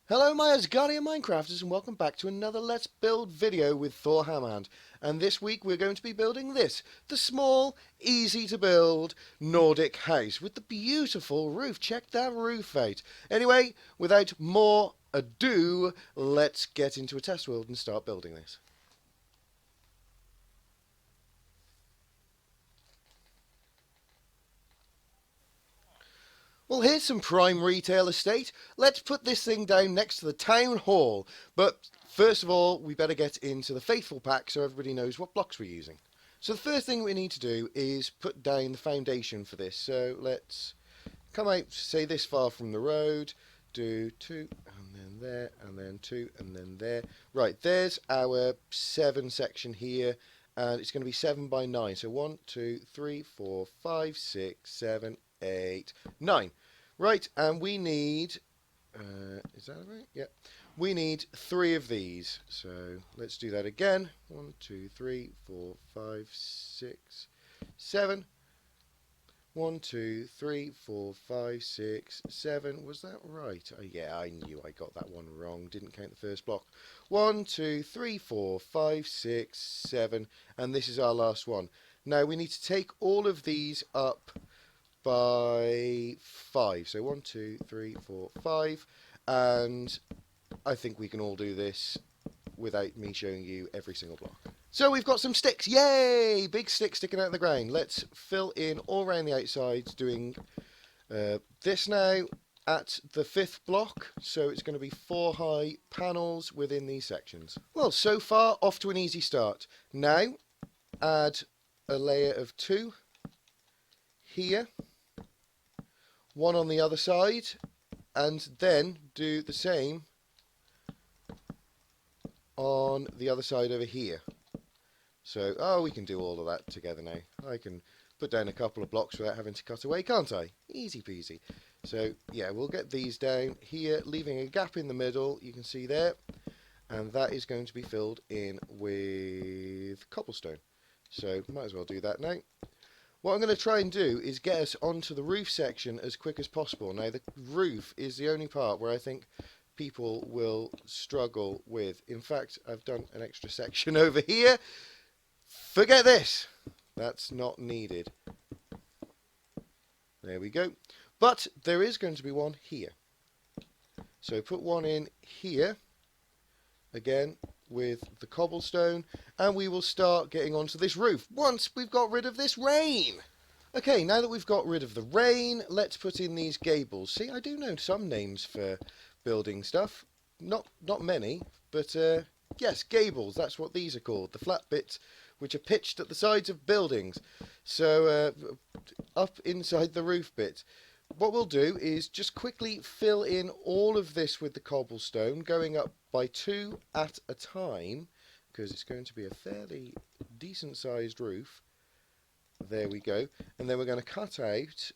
Hello my Asgardian Minecrafters and welcome back to another Let's Build video with Thor Hammerhand. And this week we're going to be building this, the small, easy to build Nordic house with the beautiful roof. Check that roof out. Anyway, without more ado, let's get into a test world and start building this. Well, here's some prime retail estate. Let's put this thing down next to the town hall. But first of all, we better get into the faithful pack so everybody knows what blocks we're using. So the first thing we need to do is put down the foundation for this. So let's come out, say this far from the road, do 2, and then there, and then 2, and then there. Right, there's our 7 section here, and it's going to be 7 by 9. So 1, 2, 3, 4, 5, 6, 7, 8, 9. Right, and we need, is that right? Yeah. We need 3 of these. So let's do that again. 1, 2, 3, 4, 5, 6, 7. 1, 2, 3, 4, 5, 6, 7. Was that right? Yeah, I knew I got that one wrong. Didn't count the first block. 1, 2, 3, 4, 5, 6, 7. And this is our last one. Now we need to take all of these up by 5. So 1, 2, 3, 4, 5. And I think we can all do this without me showing you every single block. So we've got some sticks. Yay! Big sticks sticking out of the ground. Let's fill in all around the outsides, doing this now at the 5th block. So it's going to be 4 high panels within these sections. Well, so far off to an easy start. Now add a layer of 2 here, 1 on the other side, and then do the same on the other side over here. So, we can do all of that together now. I can put down a couple of blocks without having to cut away, can't I? Easy peasy. So, yeah, we'll get these down here, leaving a gap in the middle, you can see there. And that is going to be filled in with cobblestone. So, might as well do that now. What I'm going to try and do is get us onto the roof section as quick as possible. Now, the roof is the only part where I think people will struggle with. In fact, I've done an extra section over here. Forget this. That's not needed. There we go. But there is going to be one here. So put one in here. Again, with the cobblestone. And we will start getting onto this roof once we've got rid of this rain. Okay, now that we've got rid of the rain, let's put in these gables. See, I do know some names for building stuff. Not many, but yes, gables. That's what these are called. The flat bits which are pitched at the sides of buildings. So up inside the roof bit. What we'll do is just quickly fill in all of this with the cobblestone, going up by 2 at a time, because it's going to be a fairly decent sized roof. There we go. And then we're going to cut out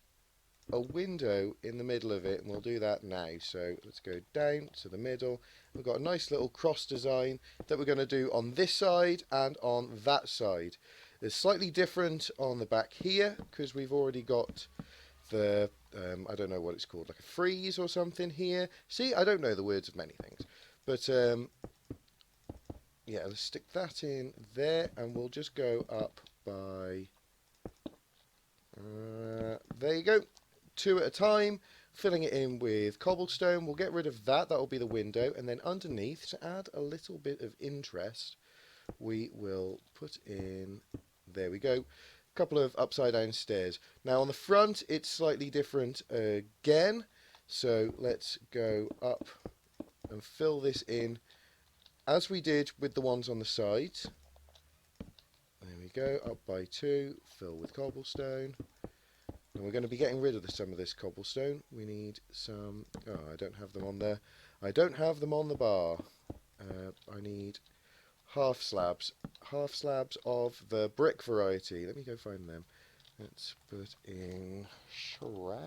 a window in the middle of it, and we'll do that now. So let's go down to the middle. We've got a nice little cross design that we're going to do on this side and on that side. It's slightly different on the back here because we've already got the I don't know what it's called, like a frieze or something here. See, I don't know the words of many things, but yeah, let's stick that in there, and we'll just go up by there you go, 2 at a time, filling it in with cobblestone. We'll get rid of that. That'll be the window, and then underneath, to add a little bit of interest, we will put in, there we go, a couple of upside down stairs. Now on the front it's slightly different again, so let's go up and fill this in as we did with the ones on the sides. There we go, up by 2, fill with cobblestone. And we're going to be getting rid of some of this cobblestone. We need some, I don't have them on there. I don't have them on the bar. I need half slabs of the brick variety. Let me go find them. Let's put in shrubs.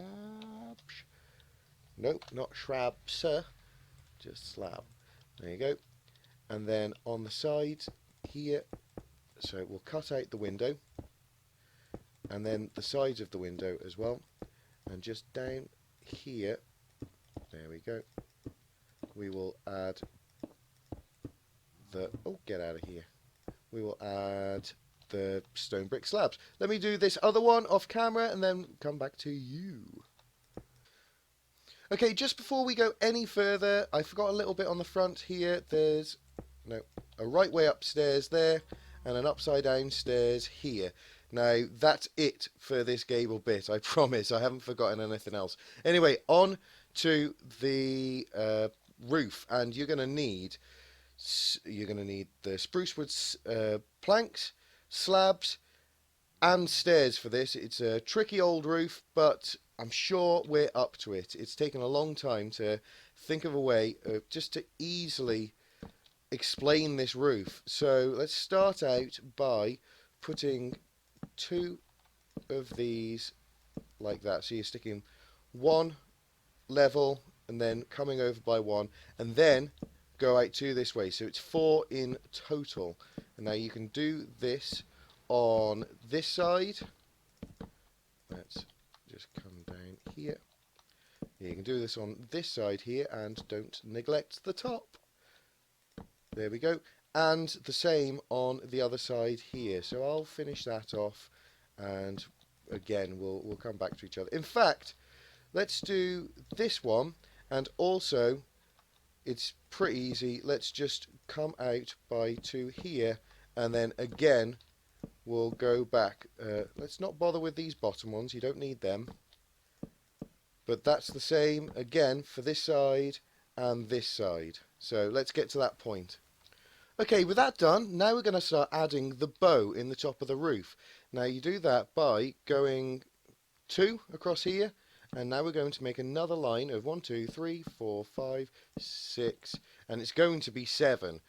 Nope, not shrubs, just slab. There you go. And then on the side here, so we'll cut out the window, and then the sides of the window as well, and just down here, there we go, we will add the... Oh, get out of here. We will add the stone brick slabs. Let me do this other one off camera and then come back to you. Okay, just before we go any further, I forgot a little bit on the front here. There's a right way upstairs there and an upside down stairs here. Now, that's it for this gable bit, I promise. I haven't forgotten anything else. Anyway, on to the roof, and you're going to need the spruce wood planks, slabs, and stairs for this. It's a tricky old roof, but I'm sure we're up to it. It's taken a long time to think of a way just to easily explain this roof. So let's start out by putting 2 of these like that. So you're sticking one level and then coming over by one, and then go out 2 this way. So it's 4 in total. And now you can do this on this side. Let's just come down here. Yeah, you can do this on this side here, and don't neglect the top. There we go. And the same on the other side here. So I'll finish that off, and again we'll come back to each other. In fact, let's do this one, and also it's pretty easy. Let's just come out by 2 here, and then again we'll go back. Let's not bother with these bottom ones, you don't need them. But that's the same again for this side and this side. So let's get to that point. Okay, with that done, now we're going to start adding the bow in the top of the roof. Now you do that by going 2 across here, and now we're going to make another line of 1, 2, 3, 4, 5, 6, and it's going to be 7,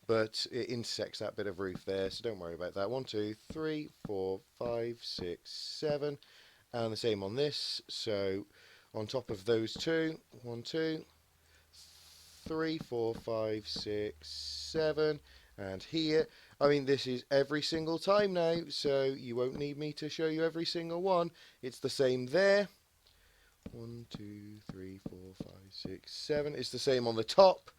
but it intersects that bit of roof there, so don't worry about that. 1, 2, 3, 4, 5, 6, 7, and the same on this. So on top of those 2, 1, 2, 3, 4, 5, 6, 7, and here. I mean, this is every single time now, so you won't need me to show you every single one. It's the same there. 1, 2, 3, 4, 5, 6, 7. It's the same on the top,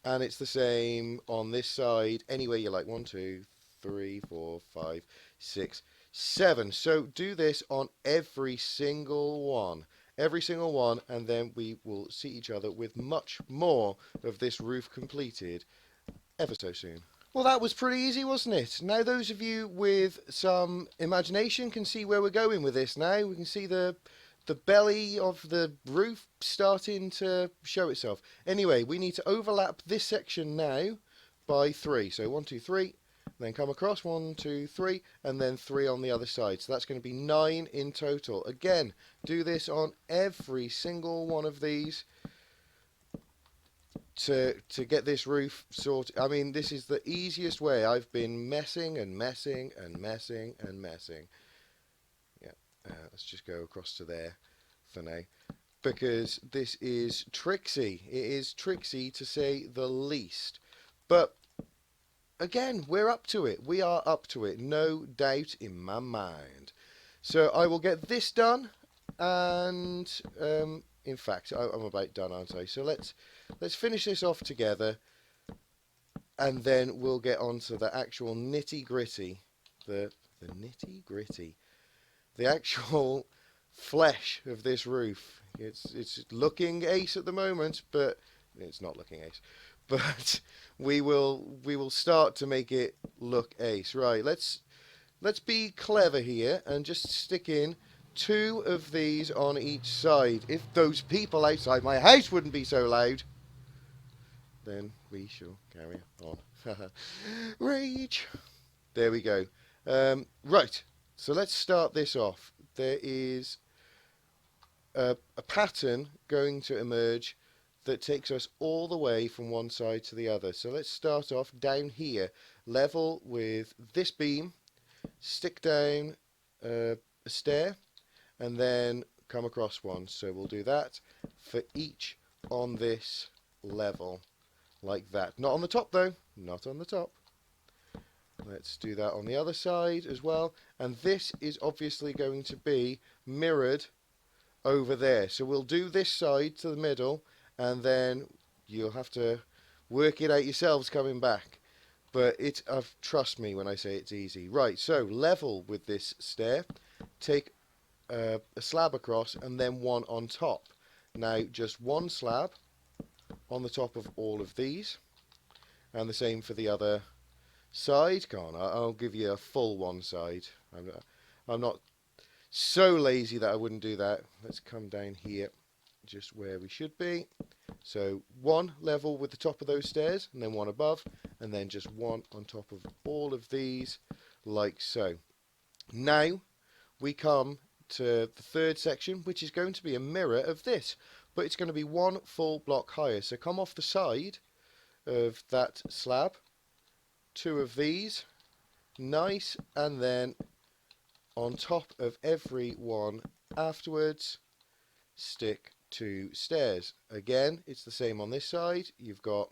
and it's the same on this side. Anywhere you like. 1, 2, 3, 4, 5, 6, 7. So do this on every single one. Every single one, and then we will see each other with much more of this roof completed ever so soon. Well, that was pretty easy, wasn't it? Now those of you with some imagination can see where we're going with this now. We can see the belly of the roof starting to show itself. Anyway, we need to overlap this section now by 3. So 1, 2, 3, then come across 1, 2, 3, and then 3 on the other side. So that's going to be 9 in total. Again, do this on every single one of these to get this roof sorted. I mean, this is the easiest way. I've been messing and messing and messing and messing. Yeah, let's just go across to there for now, because this is tricksy. It is tricksy to say the least. But again, we're up to it. We are up to it, no doubt in my mind. So I will get this done, and in fact, I'm about done, aren't I? So let's finish this off together, and then we'll get on to the actual nitty gritty, the nitty gritty, the actual flesh of this roof. It's looking ace at the moment, but it's not looking ace. But we will start to make it look ace. Right, let's be clever here and just stick in 2 of these on each side. If those people outside my house wouldn't be so loud, then we shall carry on. Rage. There we go. Right, so let's start this off. There is a pattern going to emerge that takes us all the way from one side to the other. So let's start off down here, level with this beam, stick down a stair, and then come across one. So we'll do that for each on this level, like that. Not on the top though, not on the top. Let's do that on the other side as well. And this is obviously going to be mirrored over there. So we'll do this side to the middle, and then You'll have to work it out yourselves coming back. But trust me when I say it's easy. Right, so level with this stair. Take a slab across and then one on top. Now just one slab on the top of all of these, and the same for the other side. Come on, I'll give you a full one side. I'm not so lazy that I wouldn't do that. Let's come down here just where we should be. So one level with the top of those stairs, and then one above, and then just one on top of all of these, like so. Now we come to the third section, which is going to be a mirror of this, but it's going to be one full block higher. So come off the side of that slab, two of these, nice, and then on top of every one afterwards, stick two stairs. Again, it's the same on this side. You've got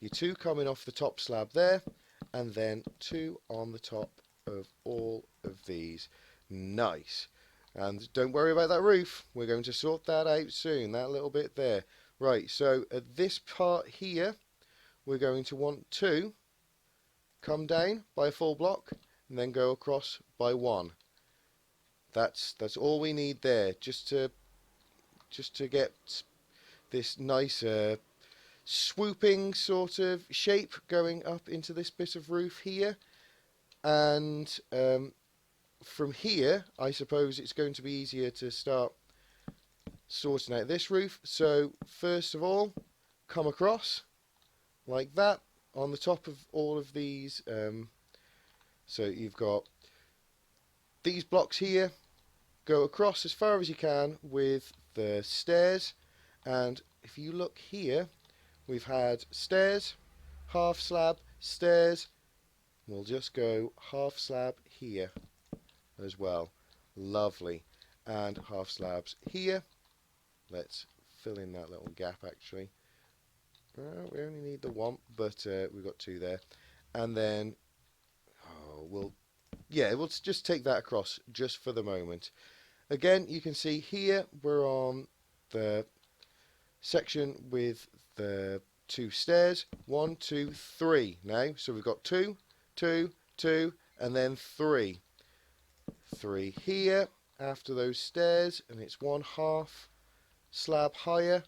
your two coming off the top slab there, and then two on the top of all of these. Nice. And don't worry about that roof. We're going to sort that out soon, that little bit there. Right, so at this part here, we're going to want to come down by a full block and then go across by one. That's all we need there, just to get this nice swooping sort of shape going up into this bit of roof here. And from here, I suppose it's going to be easier to start sorting out this roof. So first of all, come across like that on the top of all of these. So you've got these blocks here, go across as far as you can with the stairs, and if you look here, we've had stairs, half slab, stairs. We'll just go half slab here as well. Lovely. And half slabs here. Let's fill in that little gap actually. We only need the one, but we've got two there. And then we'll just take that across just for the moment. Again, you can see here we're on the section with the two stairs. 1, 2, 3 now. So we've got 2, 2, 2, and then 3. 3 here after those stairs, and it's one half slab higher.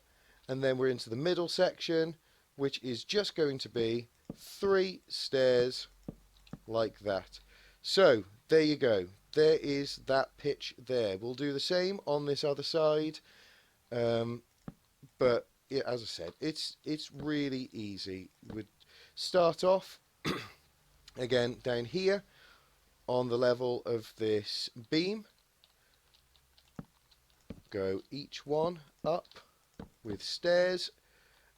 And then we're into the middle section, which is just going to be 3 stairs like that. So there you go. There is that pitch there. We'll do the same on this other side, but yeah, as I said, it's really easy. We'd start off again down here on the level of this beam. Go each one up with stairs,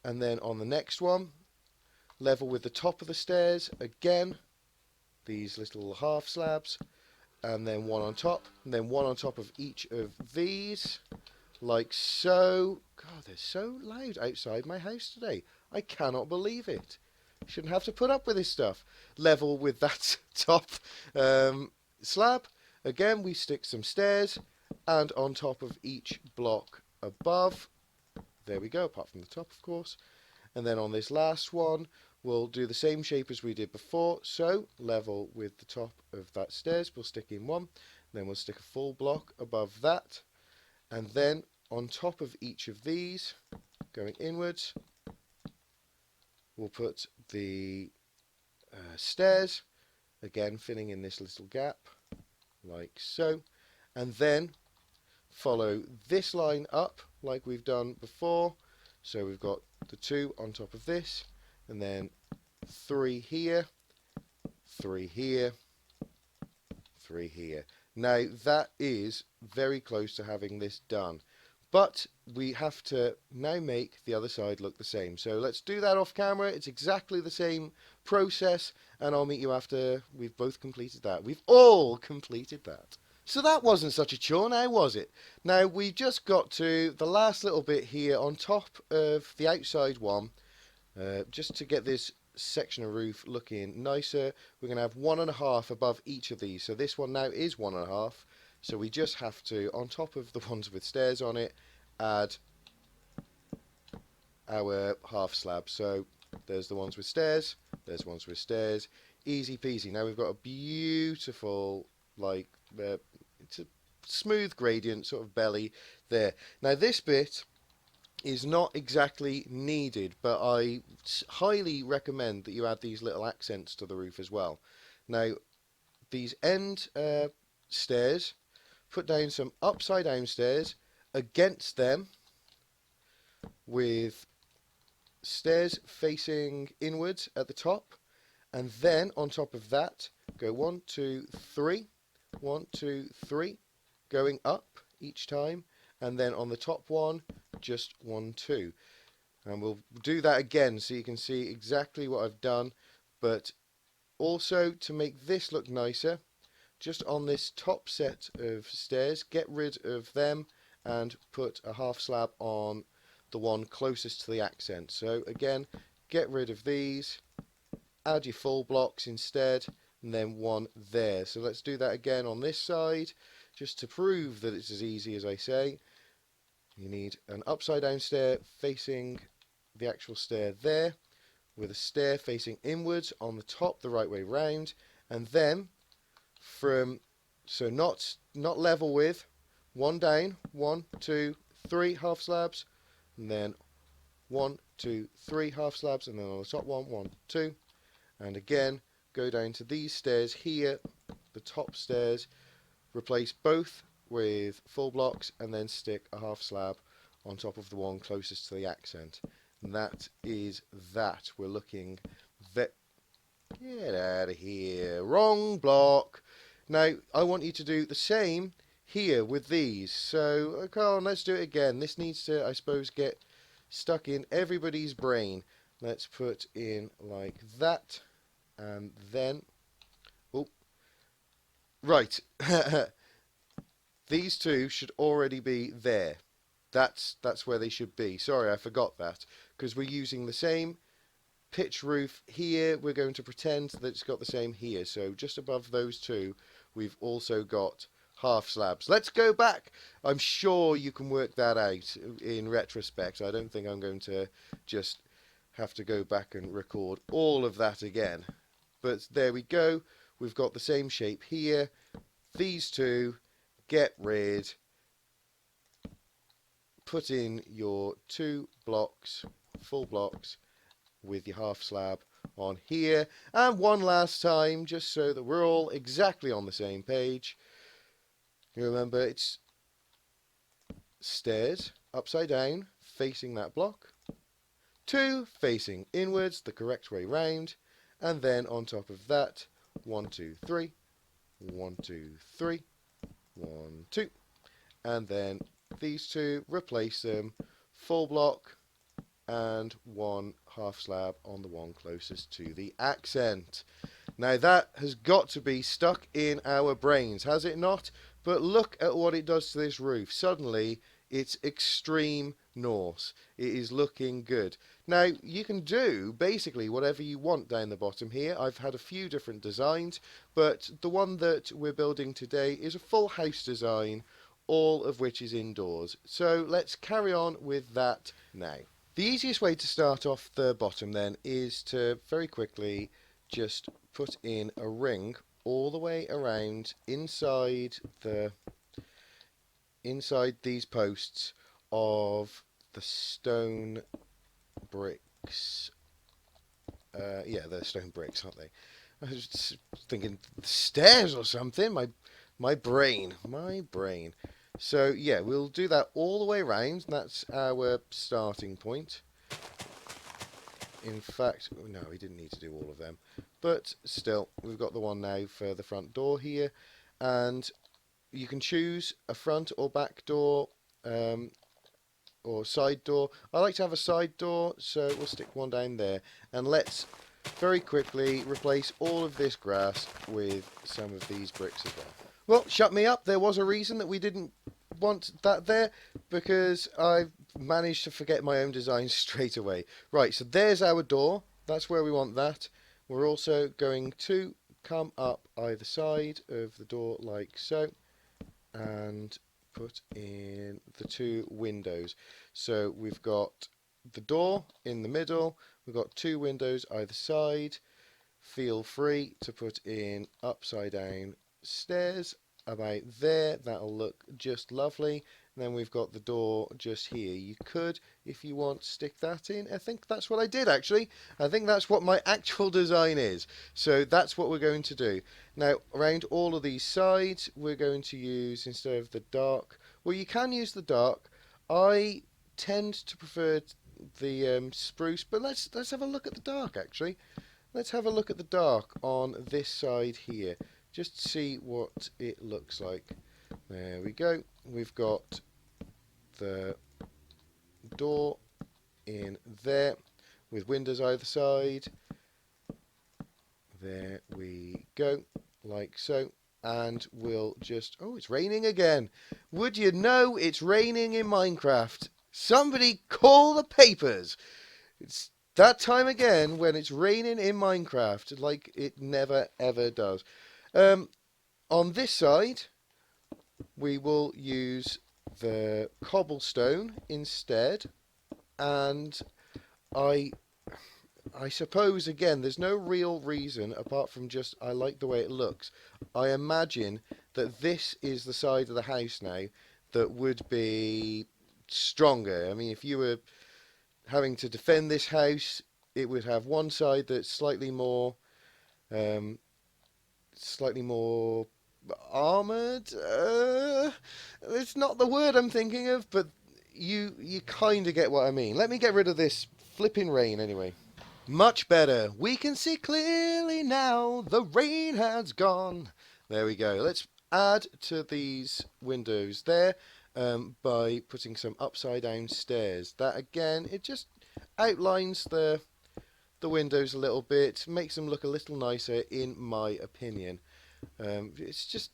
and then on the next one, level with the top of the stairs again. These little half slabs, and then one on top, and then one on top of each of these, like so. God, they're so loud outside my house today. I cannot believe it. Shouldn't have to put up with this stuff. Level with that top slab. Again, we stick some stairs, and on top of each block above. There we go, apart from the top, of course. And then on this last one, we'll do the same shape as we did before. So level with the top of that stairs, we'll stick in one, then we'll stick a full block above that, and then on top of each of these, going inwards, we'll put the stairs, again filling in this little gap, like so, and then follow this line up like we've done before. So we've got the 2 on top of this, and then 3 here, 3 here, 3 here. Now that is very close to having this done, but we have to now make the other side look the same. So let's do that off camera. It's exactly the same process, and I'll meet you after we've both completed that. We've all completed that. So that wasn't such a chore now, was it? Now we just got to the last little bit here on top of the outside one, just to get this section of roof looking nicer. We're going to have 1.5 above each of these. So this one now is 1.5. So we just have to, on top of the ones with stairs on it, add our half slab. So there's the ones with stairs, there's ones with stairs, easy peasy. Now we've got a beautiful, like, it's a smooth gradient sort of belly there. Now this bit is not exactly needed, but I highly recommend that you add these little accents to the roof as well. Now these end stairs, put down some upside down stairs against them with stairs facing inwards at the top, and then on top of that go 1 2 3, 1 2 3, going up each time, and then on the top one just 1 2, and we'll do that again so you can see exactly what I've done. But also, to make this look nicer, just on this top set of stairs, get rid of them and put a half slab on the one closest to the accent. So again, get rid of these, add your full blocks instead, and then one there. So let's do that again on this side, just to prove that it's as easy as I say. You need an upside down stair facing the actual stair there, with a stair facing inwards on the top the right way round, and then from, so not level with, one down, 1 2 3 half slabs, and then 1 2 3 half slabs, and then on the top one, 1 2, and again go down to these stairs here, the top stairs, replace both with full blocks, and then stick a half slab on top of the one closest to the accent. And that is that. We're looking get out of here, wrong block. Now I want you to do the same here with these. So come on, let's do it again. This needs to, I suppose, get stuck in everybody's brain. Let's put in like that, and then, oh, right. These two should already be there. That's where they should be. Sorry, I forgot that, because we're using the same pitch roof here. We're going to pretend that it's got the same here. So just above those two, we've also got half slabs. Let's go back. I'm sure you can work that out in retrospect. I don't think I'm going to just have to go back and record all of that again. But there we go. We've got the same shape here. These two, get rid. Put in your 2 blocks, full blocks, with your half slab on here. And one last time, just so that we're all exactly on the same page. You remember, it's stairs upside down facing that block, 2 facing inwards the correct way round, and then on top of that 1 2 3, 1 2 3, 1 2, and then these two, replace them, full block, and 1 half slab on the one closest to the accent. Now that has got to be stuck in our brains, has it not? But look at what it does to this roof. Suddenly it's extreme Norse. It is looking good. Now you can do basically whatever you want down the bottom here. I've had a few different designs, but the one that we're building today is a full house design, all of which is indoors. So let's carry on with that now. The easiest way to start off the bottom then is to very quickly just put in a ring all the way around inside these posts of the stone bricks. Yeah, they're stone bricks, aren't they? I was just thinking stairs or something. My brain. So yeah, we'll do that all the way around. That's our starting point. In fact, no, we didn't need to do all of them, but still, we've got the one now for the front door here, and you can choose a front or back door, or side door. I like to have a side door, so we'll stick one down there, and let's very quickly replace all of this grass with some of these bricks as well. Well, shut me up. There was a reason that we didn't want that there, because I managed to forget my own design straight away. Right, so there's our door. That's where we want that. We're also going to come up either side of the door like so, and put in the 2 windows. So we've got the door in the middle. We've got two windows either side. Feel free to put in upside down stairs about there. That'll look just lovely. And then we've got the door just here. You could, if you want, stick that in. I think that's what I did actually. I think that's what my actual design is. So that's what we're going to do. Now around all of these sides we're going to use, instead of the dark, well, you can use the dark. I tend to prefer the spruce, but let's have a look at the dark actually. Let's have a look at the dark on this side here, just to see what it looks like. There we go. We've got the door in there with windows either side. There we go, like so. And we'll just... oh, it's raining again. Would you know it's raining in Minecraft? Somebody call the papers. It's that time again when it's raining in Minecraft, like it never ever does. On this side, we will use the cobblestone instead, and I suppose again there's no real reason apart from just I like the way it looks. I imagine that this is the side of the house now that would be stronger. I mean, if you were having to defend this house, it would have one side that's slightly more armored. It's not the word I'm thinking of, but you kind of get what I mean. Let me get rid of this flipping rain anyway. Much better. We can see clearly now. The rain has gone. There we go. Let's add to these windows there by putting some upside down stairs. That again, it just outlines the windows a little bit, makes them look a little nicer in my opinion. It's just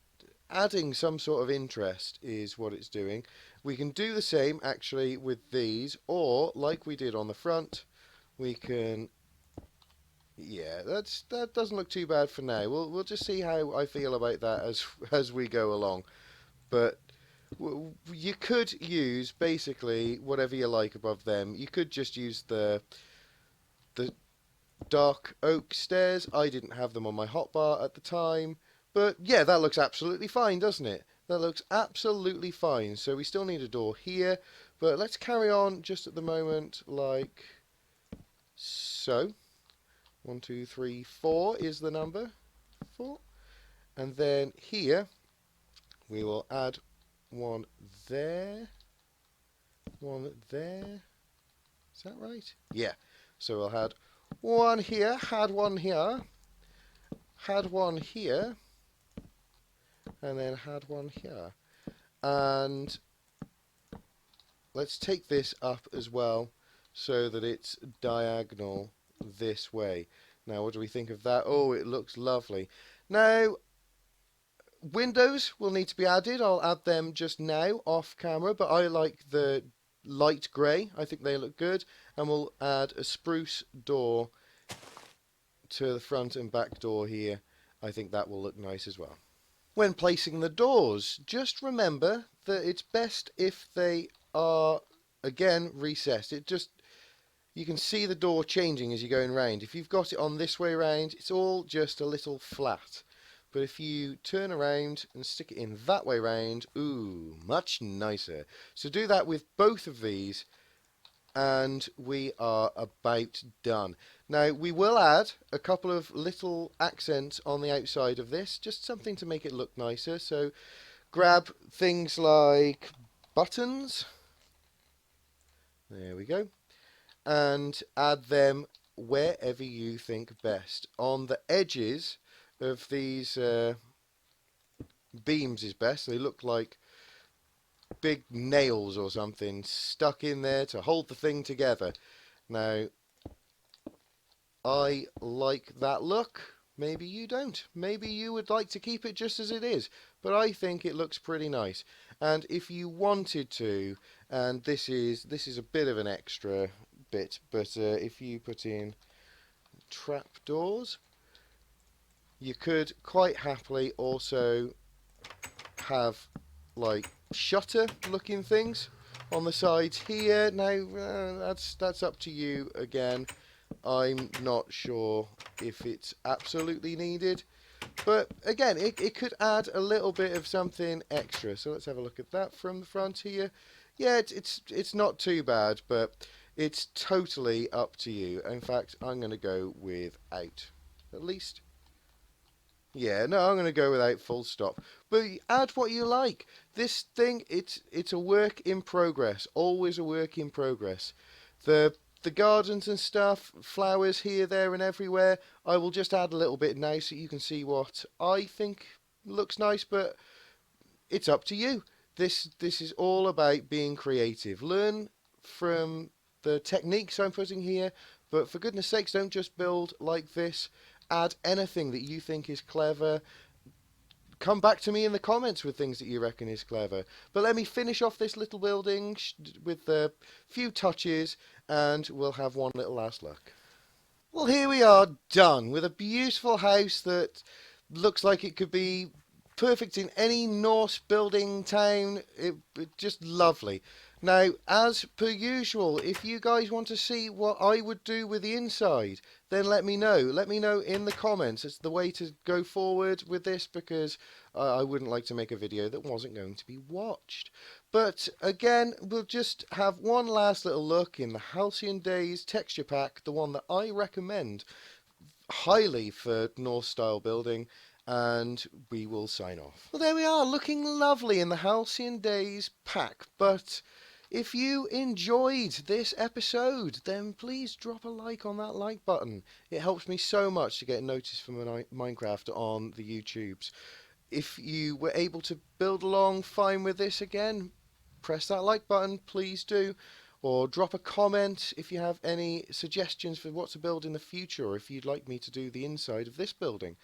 adding some sort of interest is what it's doing. We can do the same actually with these, or like we did on the front, we can... yeah, that doesn't look too bad for now. We'll just see how I feel about that as we go along. But you could use basically whatever you like above them. You could just use the dark oak stairs. I didn't have them on my hotbar at the time, but yeah, that looks absolutely fine, doesn't it? That looks absolutely fine. So we still need a door here, but let's carry on just at the moment like so. 1, 2, 3, 4 is the number. 4. And then here we will add one there. One there. Is that right? Yeah. So we'll add one here, had one here, had one here, and then had one here. And let's take this up as well so that it's diagonal this way. Now what do we think of that? Oh, it looks lovely. Now windows will need to be added. I'll add them just now off camera, but I like the light grey. I think they look good, and we'll add a spruce door to the front and back door here. I think that will look nice as well. When placing the doors, just remember that it's best if they are again recessed. You can see the door changing as you're going round. If you've got it on this way round, it's all just a little flat. But if you turn around and stick it in that way round, ooh, much nicer. So do that with both of these and we are about done. Now we will add a couple of little accents on the outside of this, just something to make it look nicer. So grab things like buttons. There we go. And add them wherever you think best. On the edges of these beams is best. They look like big nails or something stuck in there to hold the thing together. Now, I like that look. Maybe you don't. Maybe you would like to keep it just as it is. But I think it looks pretty nice. And if you wanted to, and this is a bit of an extra bit, but if you put in trapdoors, you could quite happily also have like shutter looking things on the sides here. Now, that's up to you again. I'm not sure if it's absolutely needed. But again, it could add a little bit of something extra. So let's have a look at that from the front here. Yeah, it's not too bad, but it's totally up to you. In fact, I'm going to go without, at least. Yeah, no, I'm going to go without full stop. But add what you like. This thing, it's a work in progress. Always a work in progress. The gardens and stuff, flowers here, there, and everywhere. I will just add a little bit now so you can see what I think looks nice. But it's up to you. This is all about being creative. Learn from the techniques I'm putting here, but for goodness sakes, don't just build like this. Add anything that you think is clever. Come back to me in the comments with things that you reckon is clever. But let me finish off this little building with a few touches, and we'll have one little last look. Well, here we are, done with a beautiful house that looks like it could be perfect in any Norse building town. Just lovely. Now, as per usual, if you guys want to see what I would do with the inside, then let me know. Let me know in the comments. It's the way to go forward with this, because I wouldn't like to make a video that wasn't going to be watched. But again, we'll just have one last little look in the Halcyon Days texture pack, the one that I recommend highly for Norse style building, and we will sign off. Well, there we are, looking lovely in the Halcyon Days pack. But if you enjoyed this episode, then please drop a like on that like button. It helps me so much to get noticed for Minecraft on the YouTubes. If you were able to build along fine with this again, press that like button, please do. Or drop a comment if you have any suggestions for what to build in the future, or if you'd like me to do the inside of this building,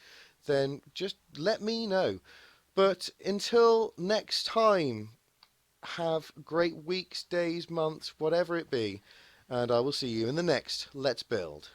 then just let me know. But until next time, have great weeks, days, months, whatever it be, and I will see you in the next Let's Build.